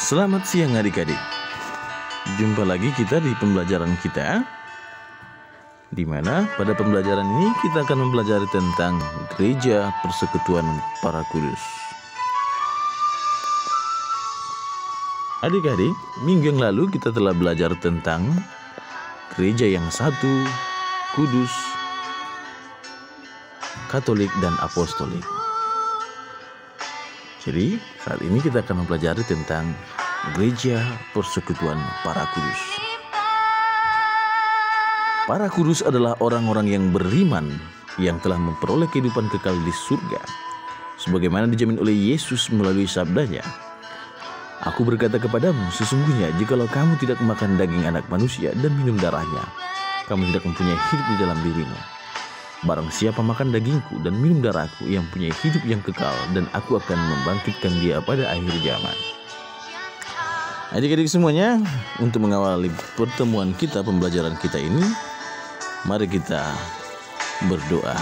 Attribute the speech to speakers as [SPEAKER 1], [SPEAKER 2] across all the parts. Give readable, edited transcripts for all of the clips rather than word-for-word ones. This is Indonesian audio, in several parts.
[SPEAKER 1] Selamat siang adik-adik. Jumpa lagi kita di pembelajaran kita, di mana pada pembelajaran ini kita akan mempelajari tentang Gereja Persekutuan Para Kudus. Adik-adik, minggu yang lalu kita telah belajar tentang gereja yang satu, kudus, Katolik dan Apostolik. Jadi saat ini kita akan mempelajari tentang Gereja Persekutuan Para Kudus. Para kudus adalah orang-orang yang beriman yang telah memperoleh kehidupan kekal di surga, sebagaimana dijamin oleh Yesus melalui sabdanya, "Aku berkata kepadamu, sesungguhnya jikalau kamu tidak makan daging anak manusia dan minum darahnya, kamu tidak mempunyai hidup di dalam dirimu. Barang siapa makan dagingku dan minum darahku, yang punya hidup yang kekal, dan aku akan membangkitkan dia pada akhir zaman." Adik-adik semuanya, untuk mengawali pertemuan kita, pembelajaran kita ini, mari kita berdoa.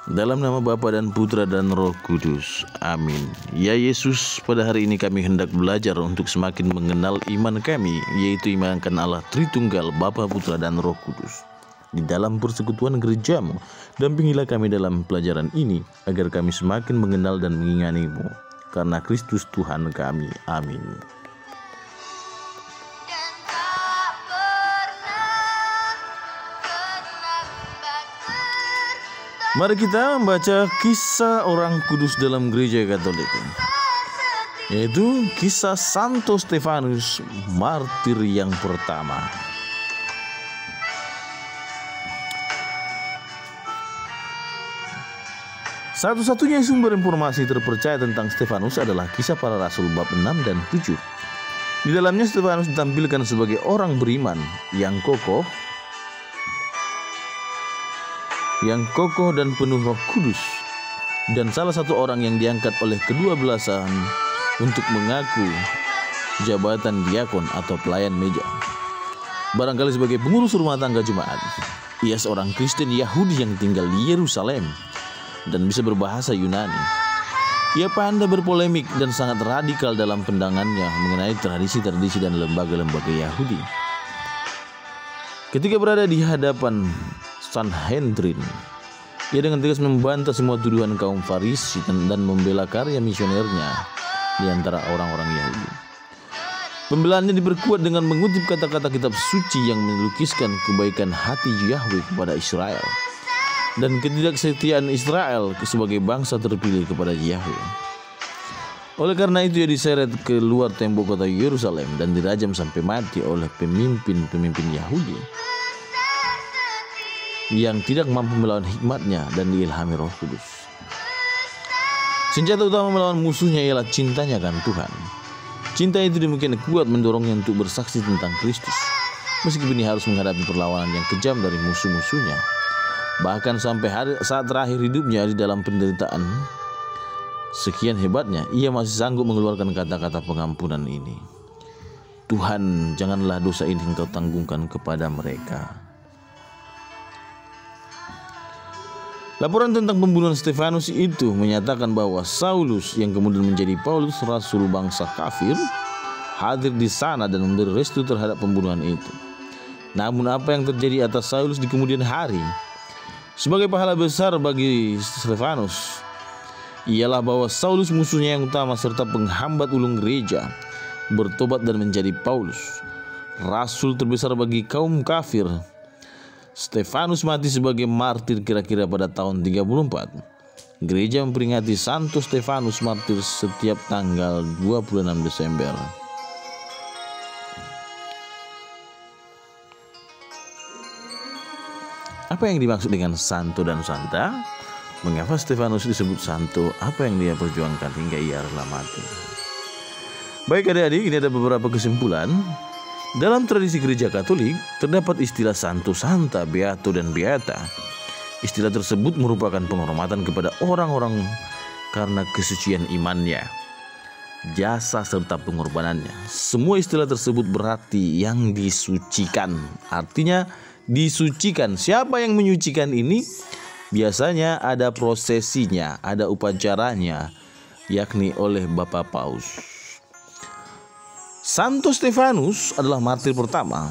[SPEAKER 1] Dalam nama Bapa dan Putra dan Roh Kudus. Amin. Ya Yesus, pada hari ini kami hendak belajar untuk semakin mengenal iman kami, yaitu iman akan Allah Tritunggal, Bapa, Putra, dan Roh Kudus. Di dalam persekutuan gerejamu, dampingilah kami dalam pelajaran ini, agar kami semakin mengenal dan mengingani-Mu. Karena Kristus Tuhan kami. Amin. Mari kita membaca kisah orang kudus dalam gereja Katolik, yaitu kisah Santo Stefanus, martir yang pertama. Satu-satunya sumber informasi terpercaya tentang Stefanus adalah Kisah Para Rasul bab 6 dan 7. Di dalamnya Stefanus ditampilkan sebagai orang beriman yang kokoh dan penuh Roh Kudus, dan salah satu orang yang diangkat oleh kedua belasan untuk mengaku jabatan diakon atau pelayan meja, barangkali sebagai pengurus rumah tangga jemaat. Ia seorang Kristen Yahudi yang tinggal di Yerusalem dan bisa berbahasa Yunani. Ia pandai berpolemik dan sangat radikal dalam pandangannya mengenai tradisi-tradisi dan lembaga-lembaga Yahudi. Ketika berada di hadapan Sanhedrin, ia dengan tegas membantah semua tuduhan kaum Farisi dan membela karya misionernya di antara orang-orang Yahudi. Pembelaannya diperkuat dengan mengutip kata-kata kitab suci yang melukiskan kebaikan hati Yahweh kepada Israel dan ketidaksetiaan Israel sebagai bangsa terpilih kepada Yahweh. Oleh karena itu ia diseret ke luar tembok kota Yerusalem dan dirajam sampai mati oleh pemimpin-pemimpin Yahudi yang tidak mampu melawan hikmatnya dan diilhami Roh Kudus. Senjata utama melawan musuhnya ialah cintanya akan Tuhan. Cinta itu demikian kuat mendorongnya untuk bersaksi tentang Kristus, meskipun ia harus menghadapi perlawanan yang kejam dari musuh-musuhnya. Bahkan sampai saat terakhir hidupnya di dalam penderitaan sekian hebatnya, ia masih sanggup mengeluarkan kata-kata pengampunan ini. "Tuhan, janganlah dosa ini Engkau tanggungkan kepada mereka." Laporan tentang pembunuhan Stefanus itu menyatakan bahwa Saulus, yang kemudian menjadi Paulus, rasul bangsa kafir, hadir di sana dan memberi restu terhadap pembunuhan itu. Namun apa yang terjadi atas Saulus di kemudian hari sebagai pahala besar bagi Stefanus ialah bahwa Saulus, musuhnya yang utama serta penghambat ulung gereja, bertobat dan menjadi Paulus, rasul terbesar bagi kaum kafir. Stefanus mati sebagai martir kira-kira pada tahun 34. Gereja memperingati Santo Stefanus martir setiap tanggal 26 Desember. Apa yang dimaksud dengan santo dan santa? Mengapa Stefanus disebut santo? Apa yang dia perjuangkan hingga ia rela mati? Baik adik-adik, ini ada beberapa kesimpulan. Dalam tradisi gereja Katolik, terdapat istilah santo, santa, beato, dan beata. Istilah tersebut merupakan penghormatan kepada orang-orang karena kesucian imannya, jasa, serta pengorbanannya. Semua istilah tersebut berarti yang disucikan. Artinya disucikan. Siapa yang menyucikan ini? biasanya ada prosesinya, ada upacaranya, yakni oleh Bapak Paus. Santo Stefanus adalah martir pertama.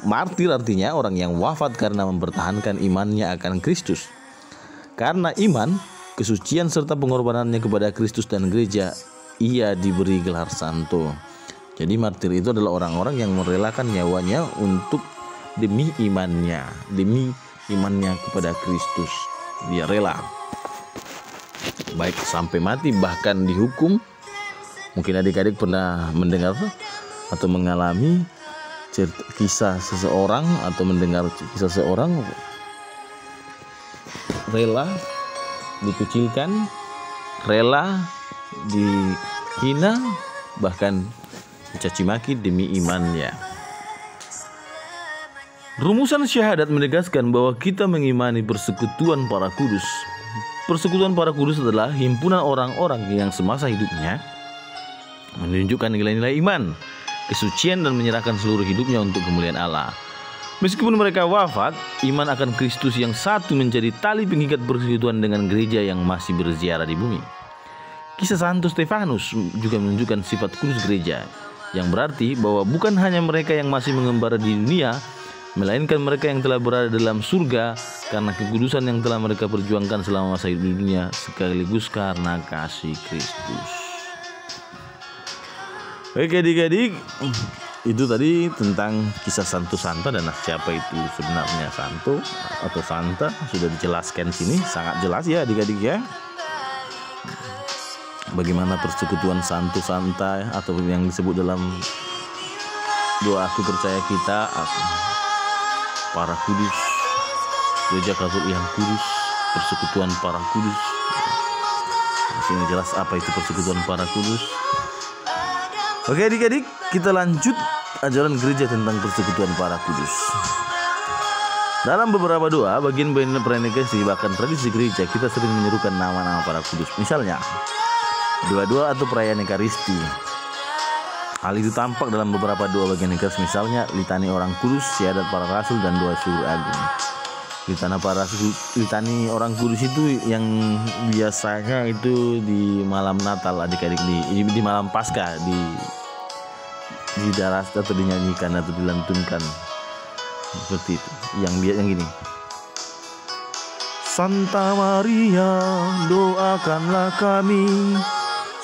[SPEAKER 1] Martir artinya orang yang wafat karena mempertahankan imannya akan Kristus. Karena iman, kesucian serta pengorbanannya kepada Kristus dan gereja, ia diberi gelar santo. Jadi martir itu adalah orang-orang yang merelakan nyawanya untuk demi imannya kepada Kristus. Dia rela, baik sampai mati, bahkan dihukum. Mungkin adik-adik pernah mendengar atau mengalami kisah seseorang atau mendengar kisah seseorang rela dikucilkan, rela dihina, bahkan dicaci maki demi imannya. Rumusan syahadat menegaskan bahwa kita mengimani persekutuan para kudus. Persekutuan para kudus adalah himpunan orang-orang yang semasa hidupnya menunjukkan nilai-nilai iman, kesucian, dan menyerahkan seluruh hidupnya untuk kemuliaan Allah. Meskipun mereka wafat, iman akan Kristus yang satu menjadi tali pengikat persekutuan dengan gereja yang masih berziarah di bumi. Kisah Santo Stefanus juga menunjukkan sifat kudus gereja, yang berarti bahwa bukan hanya mereka yang masih mengembara di dunia, melainkan mereka yang telah berada dalam surga karena kekudusan yang telah mereka perjuangkan selama masa hidup di dunia, sekaligus karena kasih Kristus. Oke adik-adik, itu tadi tentang kisah Santo Santa dan siapa itu sebenarnya Santo atau Santa, sudah dijelaskan sini, sangat jelas ya adik-adik ya. Bagaimana persekutuan Santo Santa atau yang disebut dalam doa aku percaya kita, para kudus, gereja Katolik yang kudus, persekutuan para kudus. Di sini jelas apa itu persekutuan para kudus. Oke adik-adik, kita lanjut ajaran gereja tentang persekutuan para kudus. Dalam beberapa doa, bagian pernikahan bahkan tradisi gereja, kita sering menyerukan nama-nama para kudus. Misalnya, doa-doa atau perayaan Ekaristi. Hal itu tampak dalam beberapa doa bagian Ekaristi, misalnya litani orang kudus, syahadat para rasul, dan doa syukur agung. Litani orang kudus itu yang biasanya itu di malam Natal adik-adik, di malam Paskah di daras atau dinyanyikan atau dilantunkan seperti itu. Yang gini. Santa Maria, doakanlah kami.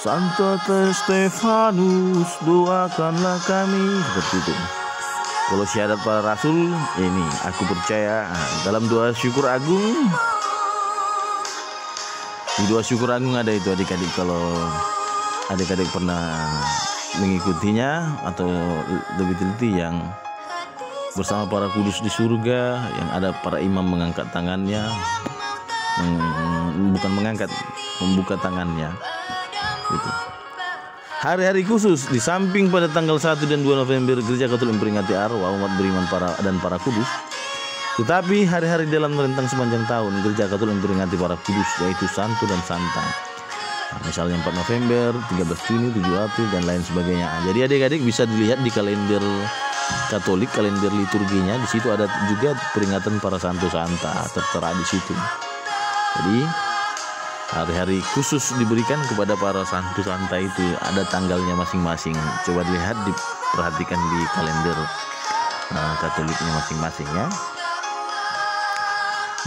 [SPEAKER 1] Santo Stefanus, doakanlah kami. Seperti itu. Kalau syahadat para rasul, ini aku percaya. Dalam doa syukur agung, di doa syukur agung ada itu adik-adik, kalau adik-adik pernah mengikutinya atau lebih teliti, yang bersama para kudus di surga, yang ada para imam mengangkat tangannya, membuka tangannya gitu. Hari-hari khusus di samping pada tanggal 1 dan 2 November Gereja Katolik memperingati arwah umat beriman dan para kudus, tetapi hari-hari dalam rentang sepanjang tahun Gereja Katolik memperingati para kudus, yaitu Santo dan Santa. Misalnya 4 November, 13 Juni, 7 April, dan lain sebagainya. Jadi adik-adik bisa dilihat di kalender Katolik, kalender liturginya, di situ ada juga peringatan para Santo Santa tertera di situ. Jadi hari-hari khusus diberikan kepada para Santo Santa itu ada tanggalnya masing-masing. Coba dilihat, diperhatikan di kalender Katoliknya masing-masing ya.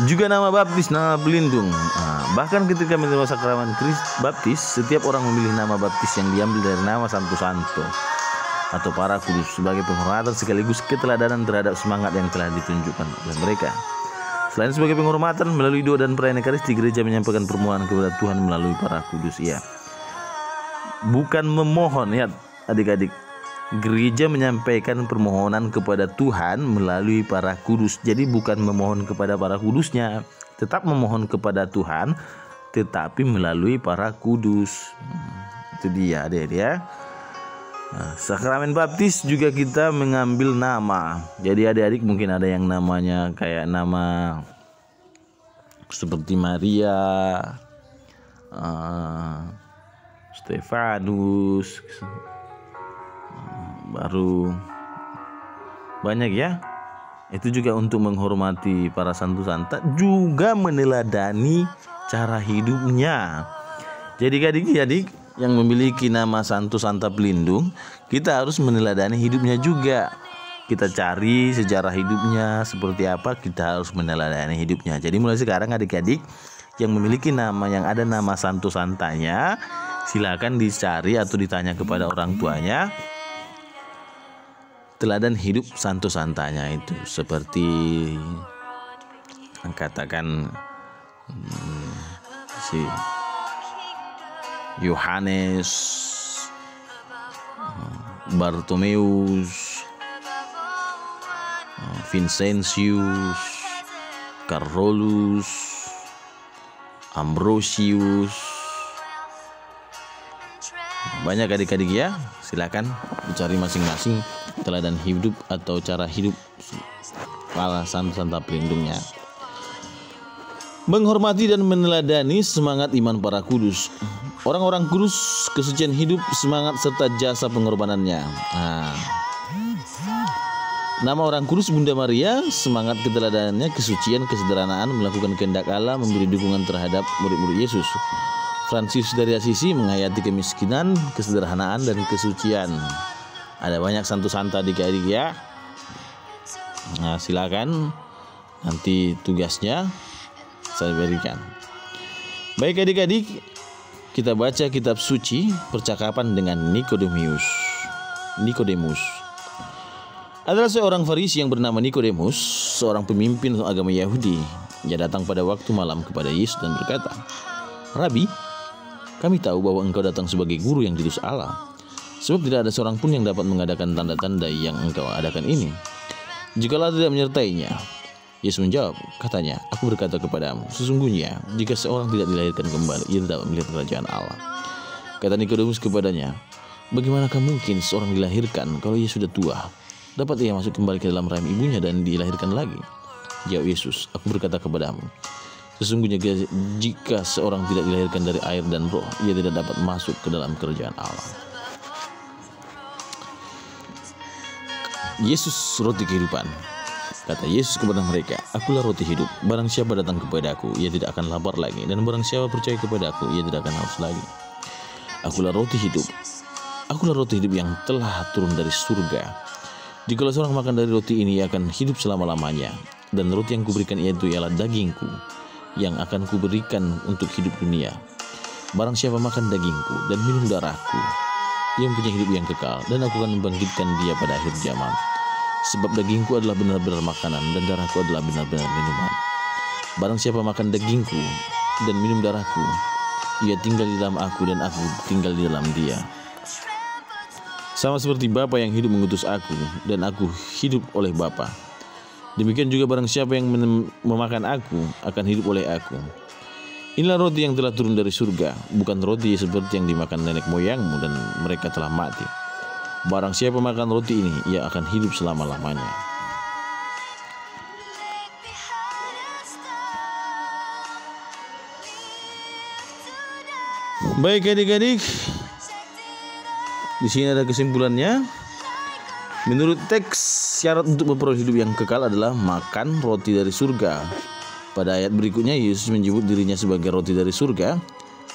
[SPEAKER 1] Juga nama baptis, nama pelindung. Bahkan ketika menerima sakramen baptis, setiap orang memilih nama baptis yang diambil dari nama Santo atau para kudus sebagai penghormatan sekaligus keteladanan terhadap semangat yang telah ditunjukkan oleh mereka. Selain sebagai penghormatan, melalui doa dan perayaan Ekaristi, gereja menyampaikan permohonan kepada Tuhan melalui para kudus. Ya, bukan memohon ya adik-adik. Gereja menyampaikan permohonan kepada Tuhan melalui para kudus. Jadi bukan memohon kepada para kudusnya, tetap memohon kepada Tuhan, tetapi melalui para kudus. Itu dia adik-adik ya. Sakramen baptis juga kita mengambil nama. Jadi adik-adik mungkin ada yang namanya kayak nama seperti Maria, Stefanus, baru banyak ya. Itu juga untuk menghormati para santo santa, juga meneladani cara hidupnya. Jadi adik-adik yang memiliki nama santo santa pelindung, kita harus meneladani hidupnya juga. Kita cari sejarah hidupnya seperti apa, kita harus meneladani hidupnya. Jadi mulai sekarang adik-adik yang memiliki nama, yang ada nama santo santanya, silakan dicari atau ditanya kepada orang tuanya teladan hidup santo santanya itu, seperti katakan si Yohanes, Bartomeus, Vincentius, Carolus, Ambrosius. Banyak adik-adik ya, silakan dicari masing-masing teladan hidup atau cara hidup para santo santa pelindungnya. Menghormati dan meneladani semangat iman para kudus. Orang-orang kudus, kesucian hidup, semangat serta jasa pengorbanannya. Nama orang kudus Bunda Maria, semangat keteladanannya, kesucian, kesederhanaan, melakukan kehendak Allah, memberi dukungan terhadap murid-murid Yesus. Francis dari Assisi menghayati kemiskinan, kesederhanaan, dan kesucian. Ada banyak santo santa adik-adik ya. Nah, silakan nanti tugasnya saya berikan. Baik adik-adik, kita baca kitab suci Percakapan dengan Nikodemus. Nikodemus adalah seorang Farisi yang bernama Nikodemus, seorang pemimpin agama Yahudi. Ia datang pada waktu malam kepada Yesus dan berkata, "Rabi, kami tahu bahwa engkau datang sebagai guru yang diutus Allah, sebab tidak ada seorang pun yang dapat mengadakan tanda-tanda yang engkau adakan ini, jikalau tidak menyertainya." Yesus menjawab, katanya, "Aku berkata kepadamu, sesungguhnya jika seorang tidak dilahirkan kembali, ia tidak melihat kerajaan Allah." Kata Nikodemus kepadanya, "Bagaimanakah mungkin seorang dilahirkan kalau ia sudah tua? Dapat ia masuk kembali ke dalam rahim ibunya dan dilahirkan lagi?" Jawab Yesus, "Aku berkata kepadamu, sesungguhnya jika seorang tidak dilahirkan dari air dan roh, ia tidak dapat masuk ke dalam kerajaan Allah." Yesus roti kehidupan. Kata Yesus kepada mereka, "Akulah roti hidup. Barang siapa datang kepadaku, ia tidak akan lapar lagi. Dan barang siapa percaya kepadaku, ia tidak akan haus lagi. Akulah roti hidup. Akulah roti hidup yang telah turun dari surga. Jikalau seorang makan dari roti ini, ia akan hidup selama-lamanya. Dan roti yang kuberikan itu ialah dagingku, yang akan kuberikan untuk hidup dunia. Barang siapa makan dagingku dan minum darahku, ia mempunyai hidup yang kekal, dan aku akan membangkitkan dia pada akhir zaman. Sebab dagingku adalah benar-benar makanan, dan darahku adalah benar-benar minuman. Barang siapa makan dagingku dan minum darahku, ia tinggal di dalam aku dan aku tinggal di dalam dia. Sama seperti Bapa yang hidup mengutus aku, dan aku hidup oleh Bapa. Demikian juga barang siapa yang memakan aku akan hidup oleh aku. Inilah roti yang telah turun dari surga, bukan roti seperti yang dimakan nenek moyangmu dan mereka telah mati. Barang siapa makan roti ini, ia akan hidup selama-lamanya." Baik adik-adik, di sini ada kesimpulannya. Menurut teks, syarat untuk memperoleh hidup yang kekal adalah makan roti dari surga. Pada ayat berikutnya, Yesus menyebut dirinya sebagai roti dari surga.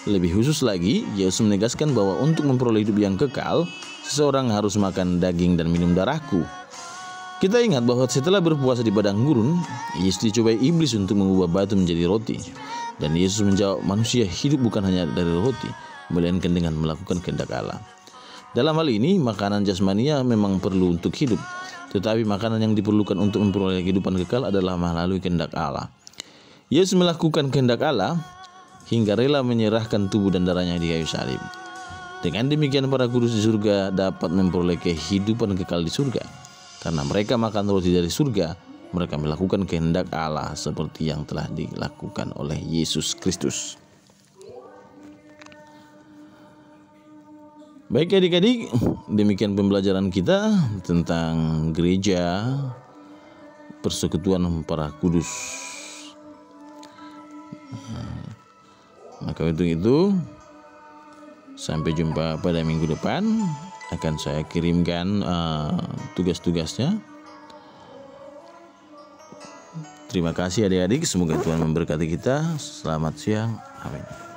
[SPEAKER 1] Lebih khusus lagi, Yesus menegaskan bahwa untuk memperoleh hidup yang kekal, seseorang harus makan daging dan minum darahku. Kita ingat bahwa setelah berpuasa di padang gurun, Yesus dicobai iblis untuk mengubah batu menjadi roti. Dan Yesus menjawab, manusia hidup bukan hanya dari roti, melainkan dengan melakukan kehendak Allah. Dalam hal ini, makanan jasmania memang perlu untuk hidup, tetapi makanan yang diperlukan untuk memperoleh kehidupan kekal adalah melalui kehendak Allah. Yesus melakukan kehendak Allah hingga rela menyerahkan tubuh dan darahnya di kayu salib. Dengan demikian para kudus di surga dapat memperoleh kehidupan kekal di surga. Karena mereka makan roti dari surga, mereka melakukan kehendak Allah seperti yang telah dilakukan oleh Yesus Kristus. Baik adik-adik, demikian pembelajaran kita tentang gereja persekutuan para kudus. Maka untuk itu, sampai jumpa pada minggu depan. Akan saya kirimkan tugas-tugasnya. Terima kasih adik-adik, semoga Tuhan memberkati kita. Selamat siang. Amin.